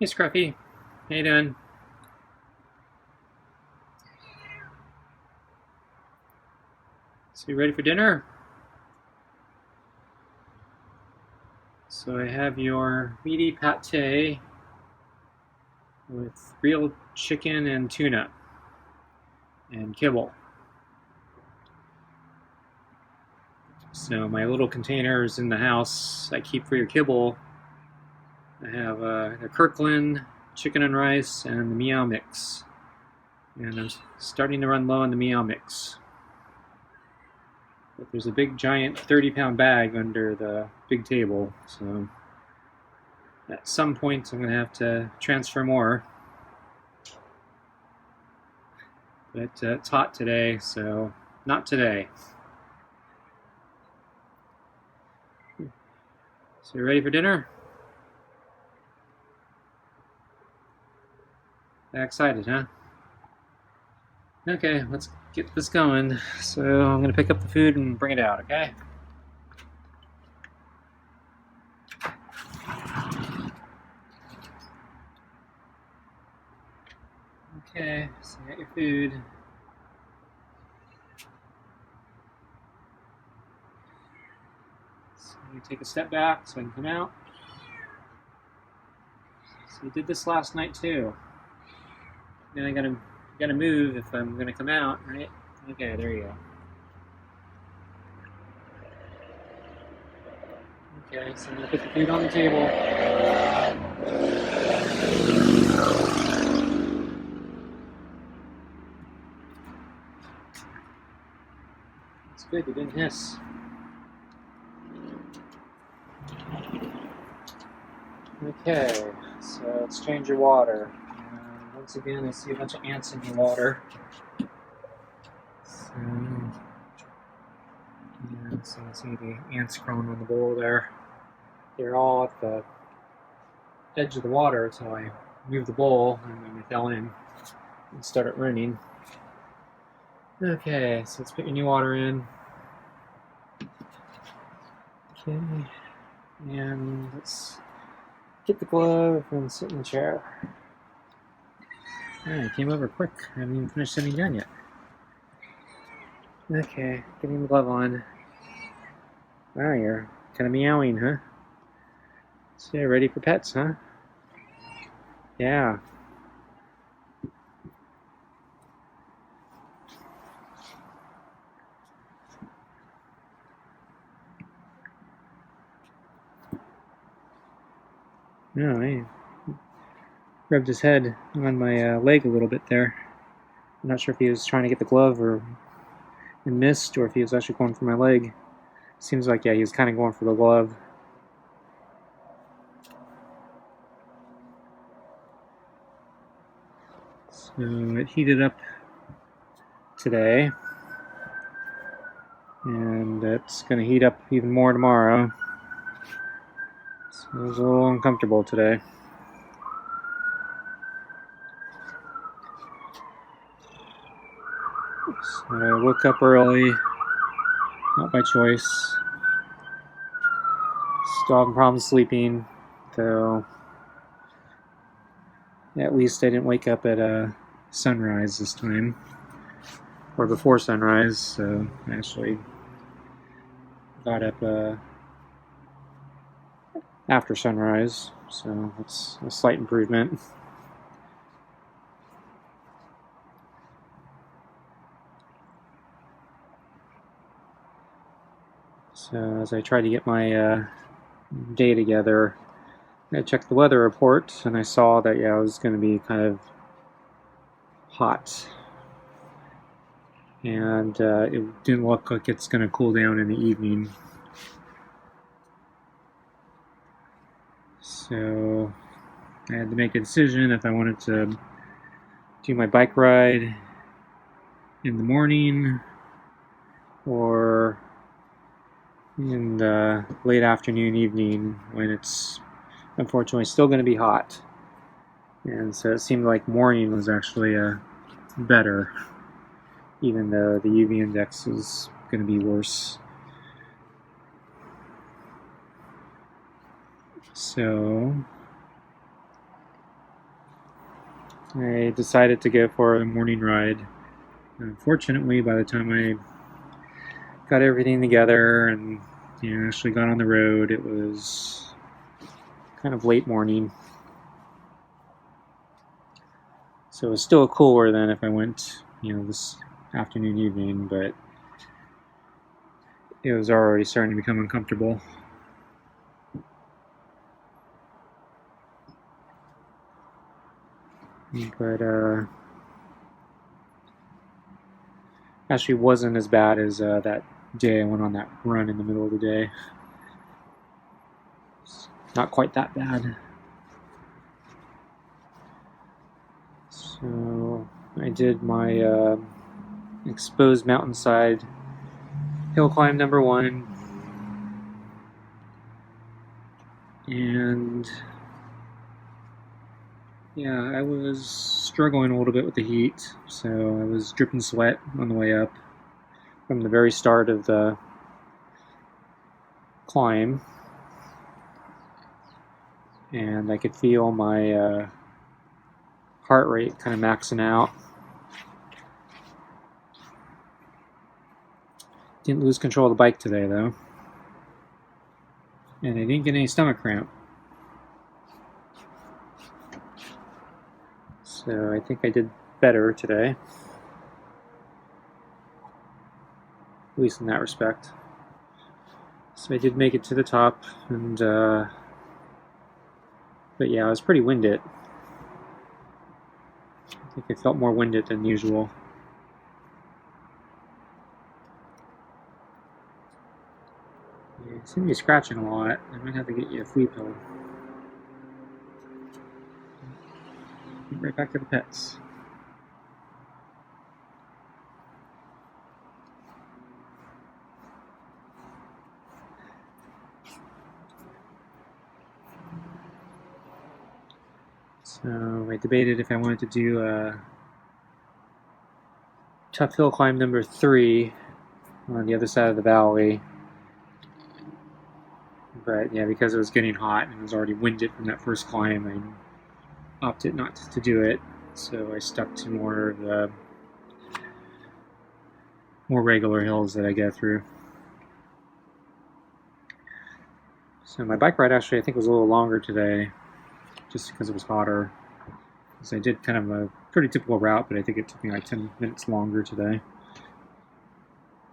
Hey Scruffy, how you doing? So you ready for dinner? So I have your meaty pate with real chicken and tuna and kibble. So my little containers in the house I keep for your kibble. I have a Kirkland chicken and rice and the meow mix. And I'm starting to run low on the meow mix. But there's a big giant 30-pound bag under the big table, so at some point I'm going to have to transfer more. But it's hot today, so not today. So you ready for dinner? Excited, huh? Okay, let's get this going. So I'm going to pick up the food and bring it out, okay? Okay, so you got your food. So you take a step back so I can come out. So you did this last night too. Then I gotta move if I'm gonna come out, right? Okay, there you go. Okay, so I'm gonna put the food on the table. It's good, you didn't hiss. Okay, so let's change your water. Once again, I see a bunch of ants in your water. So you see the ants crawling on the bowl there. They're all at the edge of the water until I moved the bowl and then they fell in and started running. Okay, so let's put your new water in. Okay, and let's get the glove and sit in the chair. Alright, came over quick. I haven't even finished sitting down yet. Okay, getting the glove on. Wow, you're kind of meowing, huh? So you're ready for pets, huh? Yeah. No, I rubbed his head on my leg a little bit there. I'm not sure if he was trying to get the glove and missed, or if he was actually going for my leg. Seems like, yeah, he was kind of going for the glove. So it heated up today, and it's going to heat up even more tomorrow. So it was a little uncomfortable today. So I woke up early, not by choice. Still having problems sleeping, though at least I didn't wake up at sunrise this time, or before sunrise, so I actually got up after sunrise, so that's a slight improvement. So as I try to get my day together, I checked the weather report and I saw that, yeah, it was going to be kind of hot, and it didn't look like it's going to cool down in the evening. So I had to make a decision if I wanted to do my bike ride in the morning or in the late afternoon, evening, when it's unfortunately still going to be hot. And so it seemed like morning was actually better, even though the UV index is going to be worse. So I decided to go for a morning ride. Unfortunately, by the time I got everything together and actually got on the road, it was kind of late morning. So it was still cooler than if I went, this afternoon, evening, but it was already starting to become uncomfortable. But actually wasn't as bad as that day I went on that run in the middle of the day. It's not quite that bad. So I did my exposed mountainside hill climb number 1, and yeah, I was struggling a little bit with the heat, so I was dripping sweat on the way up from the very start of the climb, and I could feel my heart rate kind of maxing out. Didn't lose control of the bike today though, and I didn't get any stomach cramp. So I think I did better today, at least in that respect. So I did make it to the top, and but yeah, I was pretty winded. I think I felt more winded than usual. You seem to be scratching a lot. I might have to get you a flea pill. Get right back to the pets. So I debated if I wanted to do a tough hill climb number 3 on the other side of the valley. But yeah, because it was getting hot and it was already winded from that first climb, I opted not to do it. So I stuck to more of the more regular hills that I go through. So my bike ride actually I think was a little longer today, just because it was hotter. So I did kind of a pretty typical route, but I think it took me like 10 minutes longer today.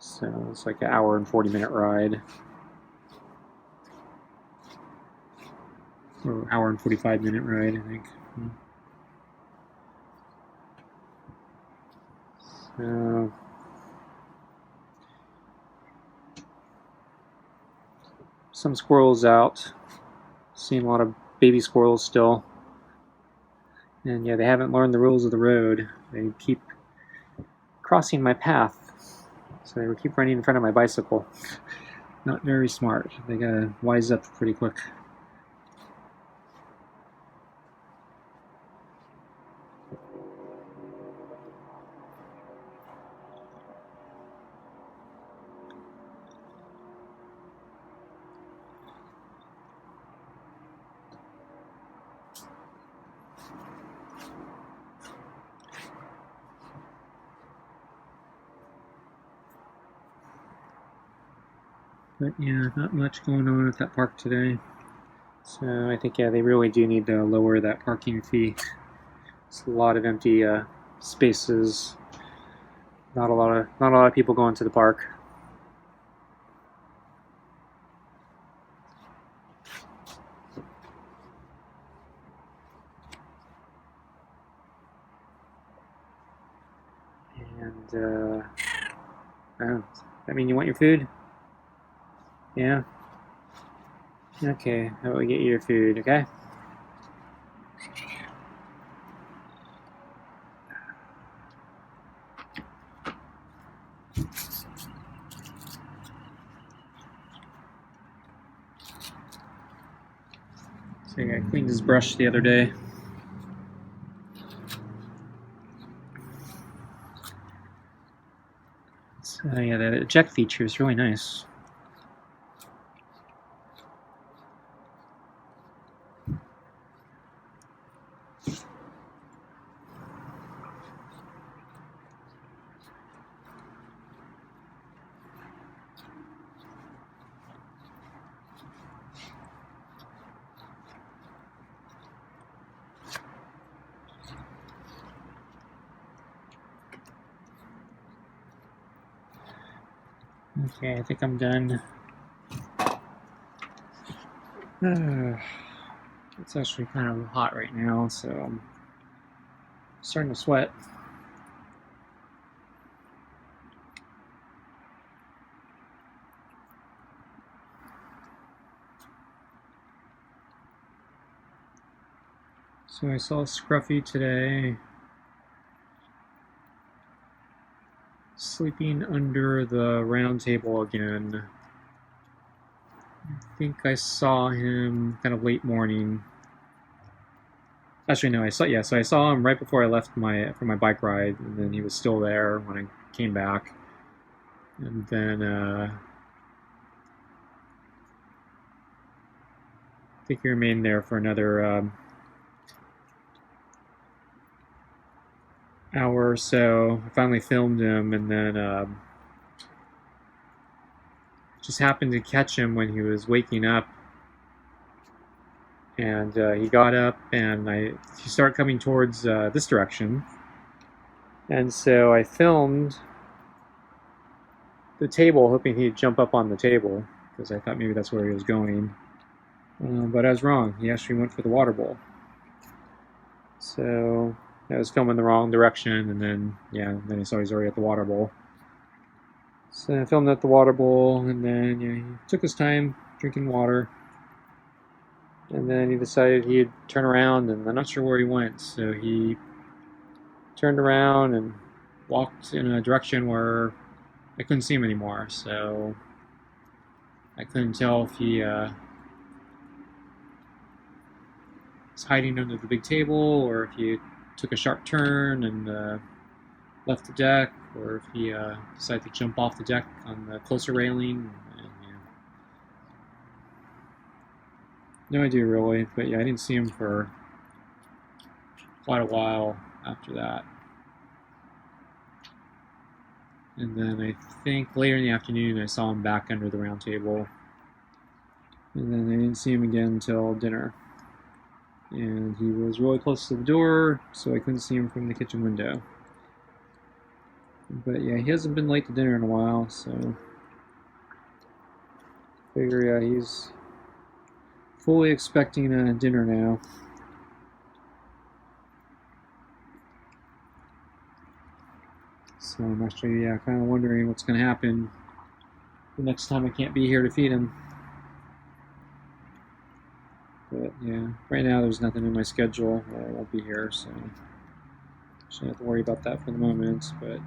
So it's like an hour and 40-minute ride. Or hour and 45-minute ride, I think. So some squirrels out. Seeing a lot of baby squirrels still. And yeah, they haven't learned the rules of the road. They keep crossing my path. So they keep running in front of my bicycle. Not very smart. They gotta wise up pretty quick. But yeah, not much going on at that park today. So I think, yeah, they really do need to lower that parking fee. It's a lot of empty spaces. Not a lot of people going to the park. And oh, does that mean you want your food? Yeah. Okay, I will get you your food. Okay. So I cleaned his brush the other day. So yeah, the eject feature is really nice. Okay, I think I'm done. It's actually kind of hot right now, so I'm starting to sweat. So I saw Scruffy today sleeping under the round table again. I think I saw him kind of late morning. Actually, no, so I saw him right before I left for my bike ride, and then he was still there when I came back. And then I think he remained there for another hour or so. I finally filmed him, and then just happened to catch him when he was waking up. And he got up, and he started coming towards this direction. And so I filmed the table, hoping he'd jump up on the table, because I thought maybe that's where he was going. But I was wrong. He actually went for the water bowl. So I was filming the wrong direction, and then I saw he's already at the water bowl. So I filmed at the water bowl, and then he took his time drinking water. And then he decided he'd turn around, and I'm not sure where he went. So he turned around and walked in a direction where I couldn't see him anymore. So I couldn't tell if he was hiding under the big table, or if he took a sharp turn and left the deck, or if he decided to jump off the deck on the closer railing. No idea really, but I didn't see him for quite a while after that. And then I think later in the afternoon I saw him back under the round table. And then I didn't see him again until dinner. And he was really close to the door, so I couldn't see him from the kitchen window. But he hasn't been late to dinner in a while, so I figure he's fully expecting dinner now. So I'm actually kind of wondering what's going to happen the next time I can't be here to feed him. But right now there's nothing in my schedule where I won't be here, so I shouldn't have to worry about that for the moment. But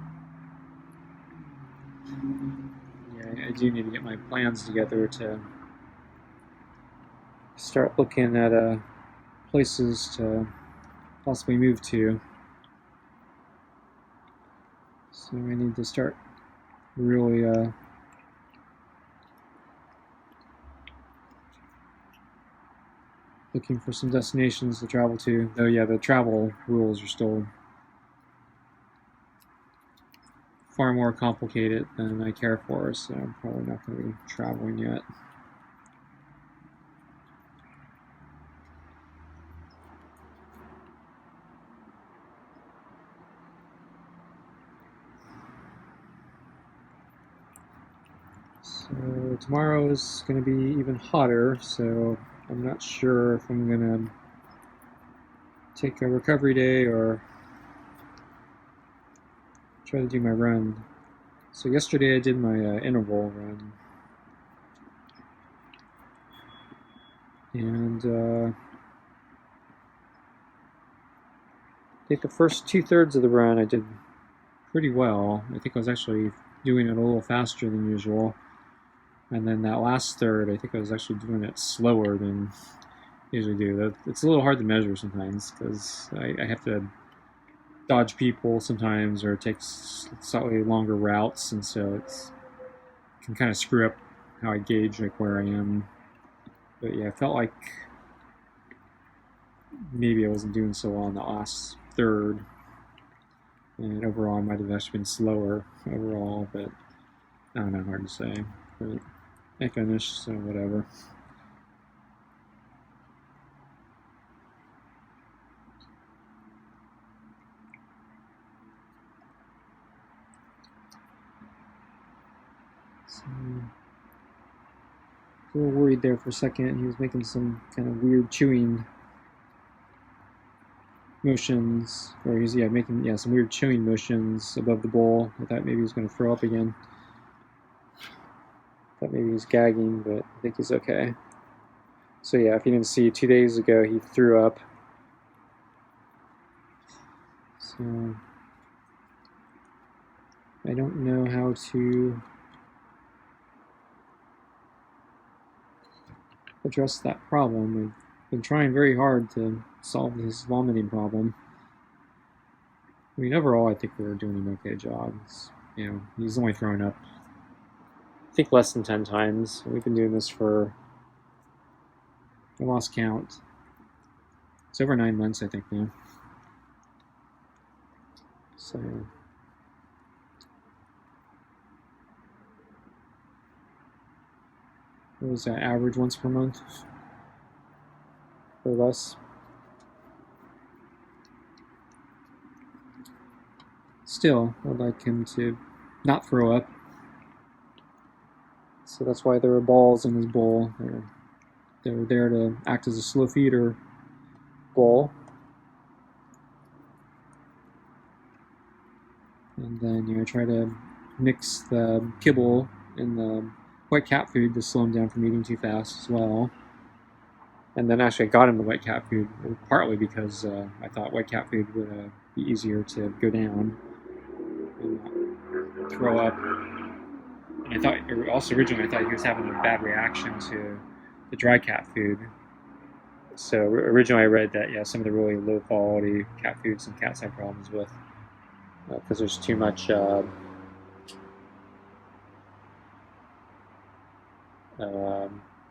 I do need to get my plans together to start looking at places to possibly move to. So I need to start really looking for some destinations to travel to. Though the travel rules are still far more complicated than I care for, so I'm probably not going to be traveling yet. So tomorrow is going to be even hotter, so I'm not sure if I'm going to take a recovery day or try to do my run. So yesterday I did my interval run, and I think the first 2/3 of the run I did pretty well. I think I was actually doing it a little faster than usual. And then that last third, I think I was actually doing it slower than I usually do. It's a little hard to measure sometimes because I have to dodge people sometimes or take slightly longer routes, and so it can kind of screw up how I gauge where I am. But I felt like maybe I wasn't doing so well in the last third, and overall I might have actually been slower overall, but I don't know, hard to say. But I finished, so whatever. So, a little worried there for a second. He was making some kind of weird chewing motions, or he's making some weird chewing motions above the bowl. I thought maybe he was going to throw up again. Thought maybe he was gagging, but I think he's okay. So yeah, if you didn't see, 2 days ago he threw up. So I don't know how to address that problem. We've been trying very hard to solve this vomiting problem. I mean, overall, I think we're doing an okay job. He's only thrown up, I think, less than 10 times. We've been doing this for, I lost count. It's over 9 months, I think, now. So what was that, average once per month or less? Still, I'd like him to not throw up. So that's why there are balls in his bowl. They're there to act as a slow feeder bowl. And then try to mix the kibble and the wet cat food to slow him down from eating too fast as well. And then actually I got him the wet cat food, partly because I thought wet cat food would be easier to go down and not throw up. And I thought, originally I thought he was having a bad reaction to the dry cat food. So originally I read that, some of the really low quality cat foods some cats have problems with, because there's too much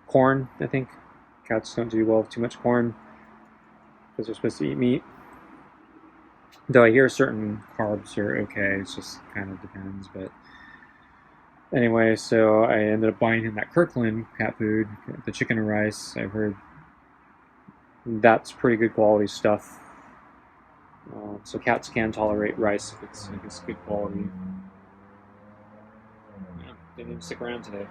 corn, I think. Cats don't do well with too much corn because they're supposed to eat meat. Though I hear certain carbs are okay, it just kind of depends. But anyway, so I ended up buying him that Kirkland cat food, the chicken and rice. I've heard that's pretty good quality stuff. So cats can tolerate rice if it's good quality. Yeah, didn't even stick around today.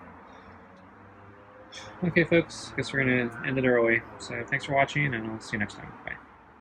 Okay, folks, guess we're going to end it early. So thanks for watching, and I'll see you next time. Bye.